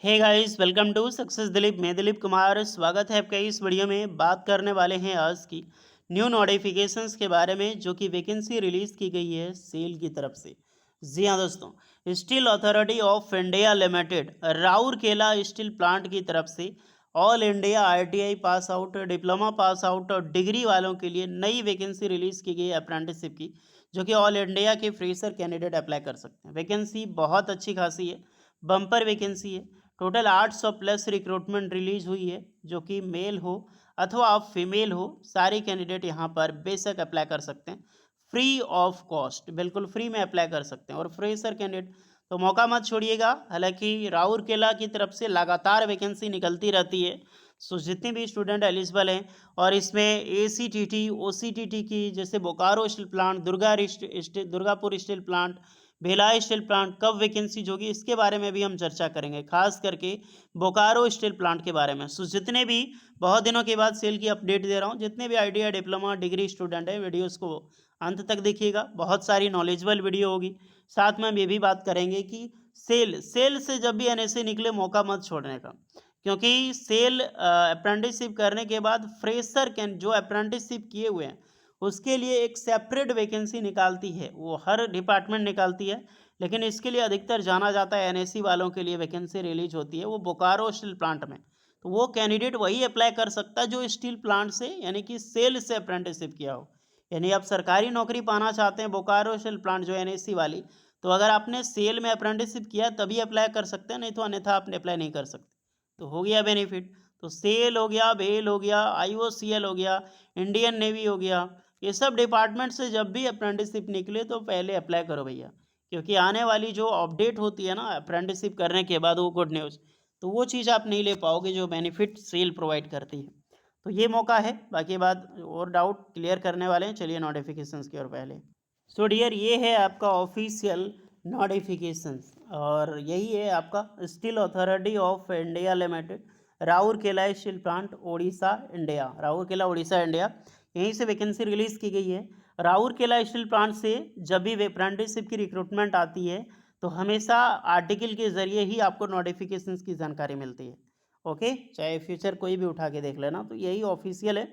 Hey guys, welcome to success Dilip. मैं दिलीप कुमार, स्वागत है आपका इस वीडियो में। बात करने वाले हैं आज की न्यू नोटिफिकेशंस के बारे में, जो कि वैकेंसी रिलीज की गई है सेल की तरफ से। जी हाँ दोस्तों, steel authority of India limited Rourkela steel plant की तरफ से all India ITI pass out, diploma pass out और डिग्री वालों के लिए नई वैकेंसी रिलीज की गई है अप्रेंटिसशिप की, जो कि ऑल इंडिया के फ्रेशर कैंडिडेट अप्लाई कर सकते हैं। वैकेंसी बहुत अच्छी खासी है, बम्पर वैकेंसी है। टोटल 800 प्लस रिक्रूटमेंट रिलीज हुई है, जो कि मेल हो अथवा आप फीमेल हो, सारे कैंडिडेट यहाँ पर बेशक अप्लाई कर सकते हैं फ्री ऑफ कॉस्ट। बिल्कुल फ्री में अप्लाई कर सकते हैं। और फ्रेशर कैंडिडेट तो मौका मत छोड़िएगा। हालांकि राउरकेला की तरफ से लगातार वैकेंसी निकलती रहती है, सो जितने भी स्टूडेंट एलिजिबल हैं और इसमें एसीटीटी ओसीटीटी की, जैसे Bokaro steel plant, Durgapur steel plant, Bhilai steel plant कब वैकेंसी होगी, इसके बारे में भी हम चर्चा करेंगे, खास करके बोकारो स्टील प्लांट के बारे में। सो जितने भी बहुत दिनों के बाद सेल की अपडेट दे रहा हूँ, जितने भी आईटीआई डिप्लोमा डिग्री स्टूडेंट है, वीडियोस को अंत तक देखिएगा। बहुत सारी नॉलेजेबल वीडियो होगी। साथ में हम ये भी बात करेंगे कि सेल सेल से जब भी एनएसए निकले, मौका मत छोड़ने का, क्योंकि सेल अप्रेंटिसशिप करने के बाद फ्रेशर कैन जो अप्रेंटिसशिप किए हुए हैं उसके लिए एक सेपरेट वैकेंसी निकालती है, वो हर डिपार्टमेंट निकालती है। लेकिन इसके लिए अधिकतर जाना जाता है एनएससी वालों के लिए वैकेंसी रिलीज होती है वो बोकारो स्टील प्लांट में। तो वो कैंडिडेट वही अप्लाई कर सकता है जो स्टील प्लांट से यानी कि सेल से अप्रेंटिसशिप किया हो। यानी आप सरकारी नौकरी पाना चाहते हैं बोकारो स्टील प्लांट जो एनएससी वाली, तो अगर आपने सेल में अप्रेंटिसशिप किया तभी अप्लाई कर सकते हैं, नहीं तो अन्यथा आपने अप्लाई नहीं कर सकते। तो हो गया बेनिफिट। तो सेल हो गया, बेल हो गया, आईओसीएल हो गया, इंडियन नेवी हो गया, ये सब डिपार्टमेंट से जब भी अप्रेंटिसशिप निकले तो पहले अप्लाई करो भैया। क्योंकि आने वाली जो अपडेट होती है ना अप्रेंटिसशिप करने के बाद, वो गुड न्यूज़, तो वो चीज़ आप नहीं ले पाओगे जो बेनिफिट सेल प्रोवाइड करती है। तो ये मौका है। बाकी बात और डाउट क्लियर करने वाले हैं। चलिए नोटिफिकेशंस की ओर पहले। सो डियर, ये है आपका ऑफिशियल नोटिफिकेशंस और यही है आपका steel authority of India limited Rourkela steel plant Orissa India, Rourkela Orissa India, यहीं से वैकेंसी रिलीज की गई है। राउरकेला स्टील प्लांट से जब भी अप्रेंटिसशिप की रिक्रूटमेंट आती है तो हमेशा आर्टिकल के जरिए ही आपको नोटिफिकेशंस की जानकारी मिलती है। ओके, चाहे फ्यूचर कोई भी उठा के देख लेना, तो यही ऑफिशियल है।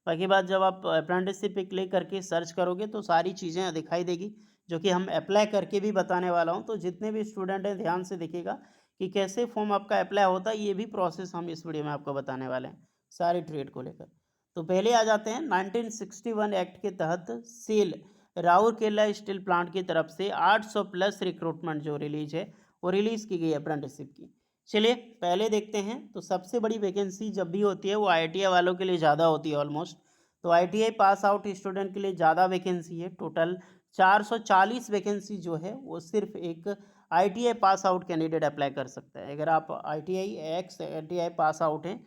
बाकी बात जब आप अप्रेंटिसशिप पे क्लिक करके सर्च करोगे तो सारी चीज़ें दिखाई देगी, जो कि हम अप्लाई करके भी बताने वाला हूँ। तो जितने भी स्टूडेंट हैं ध्यान से देखिएगा कि कैसे फॉर्म आपका अप्लाई होता है, ये भी प्रोसेस हम इस वीडियो में आपको बताने वाले हैं, सारी ट्रेड को लेकर। तो पहले आ जाते हैं 1961 एक्ट के तहत सेल राउरकेला स्टील प्लांट की तरफ से 800 प्लस रिक्रूटमेंट जो रिलीज है, वो रिलीज की गई अप्रेंटिसशिप की। चलिए पहले देखते हैं। तो सबसे बड़ी वैकेंसी जब भी होती है वो आईटीआई वालों के लिए ज़्यादा होती है ऑलमोस्ट। तो आईटीआई पास आउट स्टूडेंट के लिए ज़्यादा वैकेंसी है। टोटल 440 वैकेंसी जो है वो सिर्फ एक ITI pass out candidate apply कर सकता है। अगर आप आईटीआई पास आउट हैं,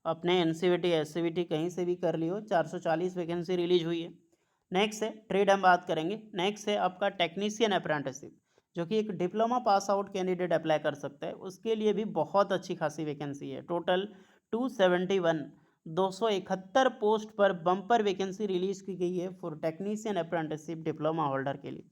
अपने एनसीवीटी एससीवीटी कहीं से भी कर लियो, 440 वैकेंसी रिलीज हुई है। नेक्स्ट है ट्रेड, हम बात करेंगे। नेक्स्ट है आपका टेक्नीशियन अप्रेंटिसशिप, जो कि एक diploma pass out candidate apply कर सकता है। उसके लिए भी बहुत अच्छी खासी वैकेंसी है। टोटल 271 271 पोस्ट पर बम्पर वैकेंसी रिलीज की गई है for technician apprenticeship diploma holder के लिए।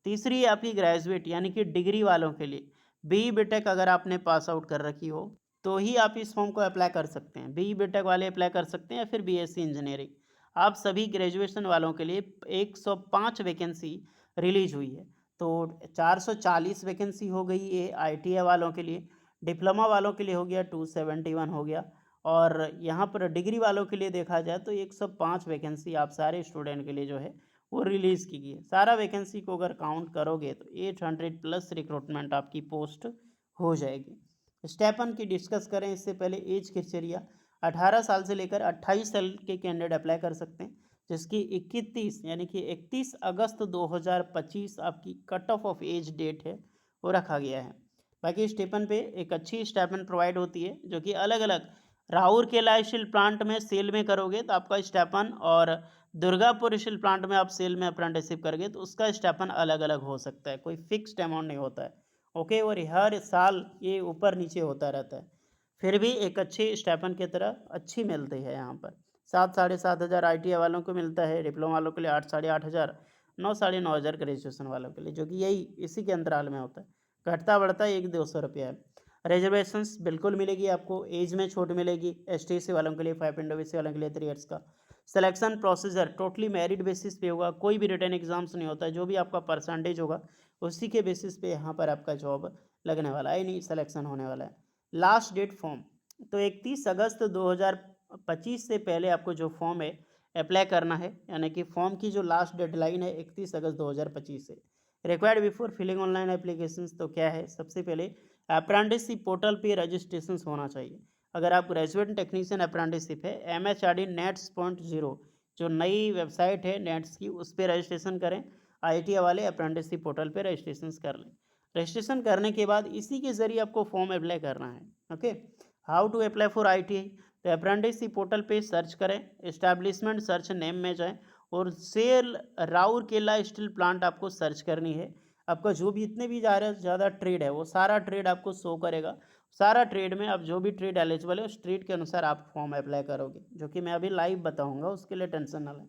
तीसरी है आपकी ग्रेजुएट यानी कि डिग्री वालों के लिए। बी बीटेक अगर आपने पास आउट कर रखी हो तो ही आप इस फॉर्म को अप्लाई कर सकते हैं। बी बीटेक वाले अप्लाई कर सकते हैं या फिर बीएससी इंजीनियरिंग। आप सभी ग्रेजुएशन वालों के लिए 105 वैकेंसी रिलीज हुई है। तो 440 वैकेंसी हो गई है आईटीआई वालों के लिए। डिप्लोमा वालों के लिए हो गया 271 हो गया। और यहाँ पर डिग्री वालों के लिए देखा जाए तो 105 वैकेंसी आप सारे स्टूडेंट के लिए जो है वो रिलीज़ की गई है। सारा वैकेंसी को अगर काउंट करोगे तो 800 प्लस रिक्रूटमेंट आपकी पोस्ट हो जाएगी। स्टेपन की डिस्कस करें इससे पहले, एज क्राइटेरिया 18 साल से लेकर 28 साल के कैंडिडेट अप्लाई कर सकते हैं, जिसकी 31 यानी कि 31 अगस्त 2025 आपकी कट ऑफ एज डेट है, वो रखा गया है। बाकी स्टेपन पे एक अच्छी स्टेपन प्रोवाइड होती है, जो कि अलग अलग राउरकेला स्टील प्लांट में सेल में करोगे तो आपका स्टेपन, और दुर्गापुर स्टील प्लांट में आप सेल में अप्रेंटिसशिप करोगे तो उसका स्टेपन अलग अलग हो सकता है, कोई फिक्स्ड अमाउंट नहीं होता है। ओके, और हर साल ये ऊपर नीचे होता रहता है। फिर भी एक अच्छी स्टेपन की तरह अच्छी मिलती है यहाँ पर। 7 साढ़े 7 हज़ार आई वालों को मिलता है, डिप्लोमा वालों के लिए 8 साढ़े 8 हज़ार, 9 साढ़े 9 हज़ार ग्रेजुएशन वालों के लिए, जो कि यही इसी के अंतराल में होता है। घटता बढ़ता 100-200 रुपया है। रिजर्वेशंस बिल्कुल मिलेगी आपको, एज में छूट मिलेगी, एसटीसी वालों के लिए 5 एंड ओबीसी वालों के लिए 3 इयर्स का। Selection procedure totally merit basis पे होगा, कोई भी रिटन एग्जाम्स नहीं होता है, जो भी आपका परसेंटेज होगा उसी के बेसिस पे यहाँ पर आपका जॉब लगने वाला है, नहीं सिलेक्शन होने वाला है। लास्ट डेट फॉर्म तो 31 अगस्त 2025 से पहले आपको जो फॉर्म है अप्लाई करना है, यानी कि फॉर्म की जो लास्ट डेडलाइन है 31 अगस्त 2025 से। Required before filling online application तो क्या है, सबसे पहले अप्रेंटिसशिप पोर्टल पे रजिस्ट्रेशन होना चाहिए। अगर आप ग्रेजुएट टेक्नीशियन अप्रेंटिसशिप है, MHRD नेट्स.0 जो नई वेबसाइट है नेट्स की, उस पर रजिस्ट्रेशन करें। IIT वाले अप्रेंटिसशिप पोर्टल पे रजिस्ट्रेशन कर लें। रजिस्ट्रेशन करने के बाद इसी के ज़रिए आपको फॉर्म अप्लाई करना है। Okay, how to apply for IIT, तो अप्रेंटिसशिप पोर्टल पे सर्च करें, इस्टेब्लिशमेंट सर्च नेम में जाएं और सेल राउरकेला स्टील प्लांट आपको सर्च करनी है। आपका जो भी इतने भी ज़्यादा ट्रेड है वो सारा ट्रेड आपको शो करेगा। सारा ट्रेड में आप जो भी ट्रेड एलिजिबल है उस ट्रेड के अनुसार आप फॉर्म अप्लाई करोगे, जो कि मैं अभी लाइव बताऊंगा, उसके लिए टेंशन ना लें।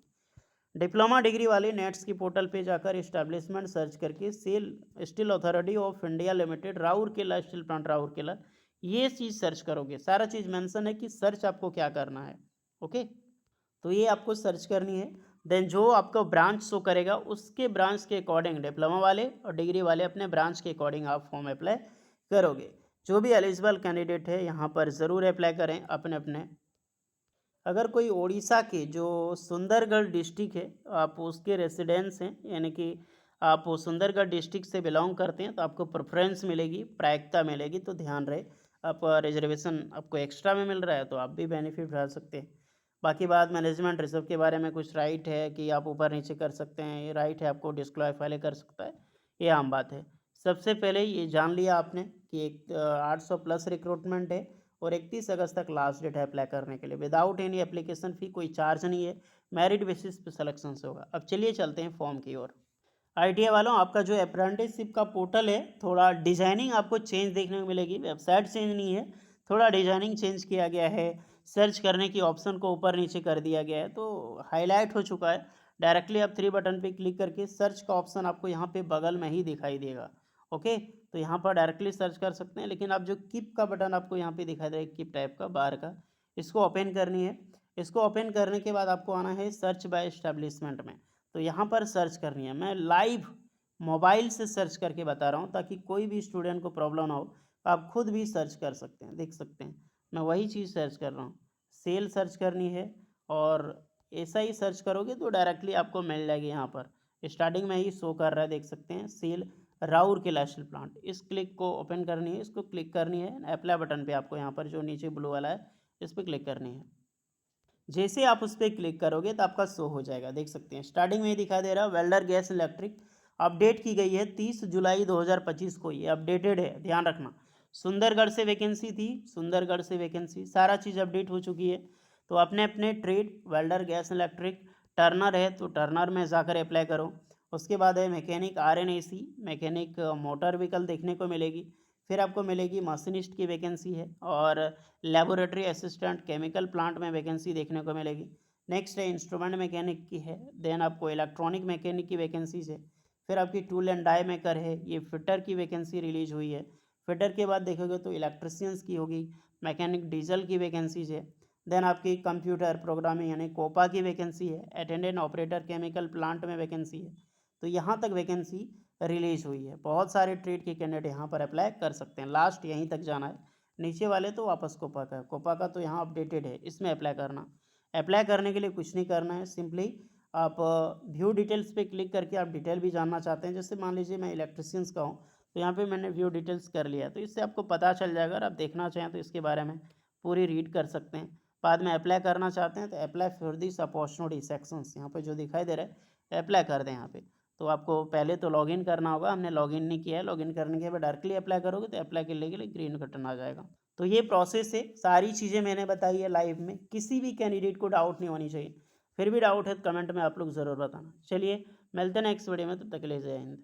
डिप्लोमा डिग्री वाले नेट्स की पोर्टल पे जाकर इस्टेब्लिशमेंट सर्च करके SAIL steel authority of India limited Rourkela steel plant Rourkela, ये चीज़ सर्च करोगे। सारा चीज़ मेंशन है कि सर्च आपको क्या करना है। ओके, तो ये आपको सर्च करनी है। देन जो आपका ब्रांच शो करेगा उसके ब्रांच के अकॉर्डिंग डिप्लोमा वाले और डिग्री वाले अपने ब्रांच के अकॉर्डिंग आप फॉर्म अप्लाई करोगे। जो भी एलिजिबल कैंडिडेट है यहाँ पर ज़रूर अप्लाई करें अपने अपने। अगर कोई उड़ीसा के जो सुंदरगढ़ डिस्ट्रिक्ट है, आप उसके रेसिडेंस हैं, यानी कि आप वो सुंदरगढ़ डिस्ट्रिक्ट से बिलोंग करते हैं, तो आपको प्रेफरेंस मिलेगी, प्रायिकता मिलेगी। तो ध्यान रहे, आप रिजर्वेशन आपको एक्स्ट्रा में मिल रहा है तो आप भी बेनिफिट उठा सकते हैं। बाकी बात मैनेजमेंट रिजर्व के बारे में कुछ राइट है कि आप ऊपर नीचे कर सकते हैं, ये राइट है, आपको डिस्क्वालीफाई कर सकता है, ये आम बात है। सबसे पहले ये जान लिया आपने कि एक 800 प्लस रिक्रूटमेंट है और 31 अगस्त तक लास्ट डेट है अप्लाई करने के लिए। विदाउट एनी एप्लीकेशन फ़ी, कोई चार्ज नहीं है, मेरिट बेसिस पे सिलेक्शन से होगा। अब चलिए चलते हैं फॉर्म की ओर। IIT वालों, आपका जो अप्रेंटिसशिप का पोर्टल है थोड़ा डिजाइनिंग आपको चेंज देखने को मिलेगी, वेबसाइट चेंज नहीं है, थोड़ा डिजाइनिंग चेंज किया गया है। सर्च करने की ऑप्शन को ऊपर नीचे कर दिया गया है, तो हाईलाइट हो चुका है। डायरेक्टली आप 3 बटन पे क्लिक करके सर्च का ऑप्शन आपको यहाँ पे बगल में ही दिखाई देगा। ओके, तो यहाँ पर डायरेक्टली सर्च कर सकते हैं, लेकिन आप जो कीप का बटन आपको यहाँ पे दिखाई दे रहा है, कीप टाइप का बाहर का, इसको ओपन करनी है। इसको ओपन करने के बाद आपको आना है सर्च बाय एस्टेब्लिशमेंट में, तो यहाँ पर सर्च करनी है। मैं लाइव मोबाइल से सर्च करके बता रहा हूँ ताकि कोई भी स्टूडेंट को प्रॉब्लम ना हो, तो आप खुद भी सर्च कर सकते हैं, देख सकते हैं मैं वही चीज़ सर्च कर रहा हूँ। सेल सर्च करनी है और ऐसा ही सर्च करोगे तो डायरेक्टली आपको मिल जाएगी। यहाँ पर स्टार्टिंग में ही शो कर रहा है, देख सकते हैं, सेल राउरकेला स्टील प्लांट। इस क्लिक को ओपन करनी है, इसको क्लिक करनी है, अप्लाई बटन पे आपको यहाँ पर जो नीचे ब्लू वाला है इस पर क्लिक करनी है। जैसे आप उस पर क्लिक करोगे तो आपका शो हो जाएगा, देख सकते हैं स्टार्टिंग में ही दिखा दे रहा है वेल्डर गैस इलेक्ट्रिक। अपडेट की गई है 30 जुलाई 2025 को, ये अपडेटेड है, ध्यान रखना। सुंदरगढ़ से वैकेंसी थी, सुंदरगढ़ से वैकेंसी, सारा चीज़ अपडेट हो चुकी है। तो अपने अपने trade, welder gas electric, Turner है तो टर्नर में जाकर अप्लाई करो। उसके बाद है mechanic RNAC, mechanic motor vehicle देखने को मिलेगी। फिर आपको मिलेगी मशीनिस्ट की वैकेंसी है और लेबोरेटरी असिस्टेंट केमिकल प्लांट में वैकेंसी देखने को मिलेगी। नेक्स्ट है इंस्ट्रूमेंट मैकेनिक की है। देन आपको इलेक्ट्रॉनिक मैकेनिक की वैकेंसीज है। फिर आपकी टूल एंड डाई मेकर है, ये फिटर की वैकेंसी रिलीज हुई है। फिटर के बाद देखोगे तो इलेक्ट्रिशियंस की होगी, मैकेनिक डीजल की वैकेंसीज है। देन आपकी कंप्यूटर प्रोग्रामिंग यानी कोपा की वैकेंसी है। अटेंडेंट ऑपरेटर केमिकल प्लांट में वैकेंसी है। तो यहाँ तक वैकेंसी रिलीज हुई है। बहुत सारे ट्रेड के कैंडिडेट यहाँ पर अप्लाई कर सकते हैं, लास्ट यहीं तक जाना है। नीचे वाले तो वापस कोपा का, कोपा का तो यहाँ अपडेटेड है, इसमें अप्लाई करना। अप्लाई करने के लिए कुछ नहीं करना है, सिंपली आप व्यू डिटेल्स पे क्लिक करके आप डिटेल भी जानना चाहते हैं, जैसे मान लीजिए मैं इलेक्ट्रिशियंस का हूँ तो यहाँ पे मैंने व्यू डिटेल्स कर लिया, तो इससे आपको पता चल जाएगा। अगर आप देखना चाहें तो इसके बारे में पूरी रीड कर सकते हैं। बाद में अप्लाई करना चाहते हैं तो apply for this opportunity sections, यहाँ पे जो दिखाई दे रहा है अप्लाई कर दें यहाँ पे। तो आपको पहले तो लॉगिन करना होगा, हमने लॉगिन नहीं किया है। लॉगिन करने के बाद डायरेक्टली अप्लाई करोगे तो अप्लाई करने के लिए ग्रीन बटन आ जाएगा। तो ये प्रोसेस है, सारी चीज़ें मैंने बताई है लाइव में, किसी भी कैंडिडेट को डाउट नहीं होनी चाहिए। फिर भी डाउट है तो कमेंट में आप लोग ज़रूर बताना। चलिए मिलते हैं नेक्स्ट वीडियो में, तब तक के लिए जय हिंद।